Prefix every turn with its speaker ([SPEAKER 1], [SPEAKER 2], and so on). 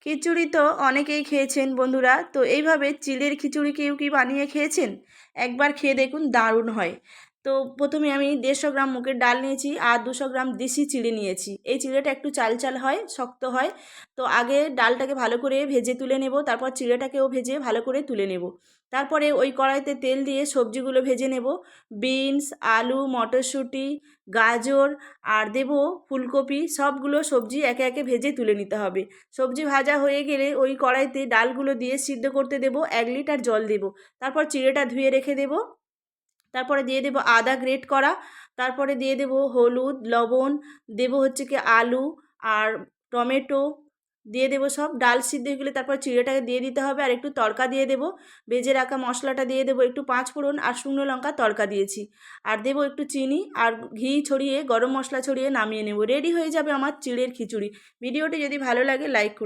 [SPEAKER 1] খিচুড়ি তো অনেকেই খেয়েছেন বন্ধুরা। তো এইভাবে চিড়ের খিচুড়ি কেউ কি বানিয়ে খেয়েছেন? একবার খেয়ে দেখুন, দারুণ হয়। তো প্রথমে আমি 150 গ্রাম মুগের ডাল নিয়েছি আর 200 গ্রাম দেশি চিড়ে নিয়েছি। এই চিড়েটা একটু চাল চাল হয়, শক্ত হয়। তো আগে ডালটাকে ভালো করে ভেজে তুলে নেব, তারপর চিড়েটাকেও ভেজে ভালো করে তুলে নেব। তারপরে ওই কড়াইতে তেল দিয়ে সবজিগুলো ভেজে নেব। বিনস, আলু, মটরশুঁটি, গাজর আর দেব ফুলকপি। সবগুলো সবজি একে একে ভেজে তুলে নিতে হবে। সবজি ভাজা হয়ে গেলে ওই কড়াইতে ডালগুলো দিয়ে সিদ্ধ করতে দেব, 1 লিটার জল দেব। তারপর চিড়েটা ধুয়ে রেখে দেব। তারপরে দিয়ে দেব আদা গ্রেট করা। তারপরে দিয়ে দেব হলুদ, লবণ, দেব হচ্ছে কি আলু আর টমেটো দিয়ে দেব সব। ডাল সিদ্ধ হয়ে গেলে তারপর চিড়েটাকে দিয়ে দিতে হবে আর একটু তড়কা দিয়ে দেব। ভেজে রাখা মশলাটা দিয়ে দেব, একটু 5 ফোড়ন আর শুকনো লঙ্কা তড়কা দিয়েছি। আর দেব একটু চিনি আর ঘি ছড়িয়ে, গরম মশলা ছড়িয়ে নামিয়ে নেব। রেডি হয়ে যাবে আমার চিড়ের খিচুড়ি। ভিডিওটি যদি ভালো লাগে লাইক করুন।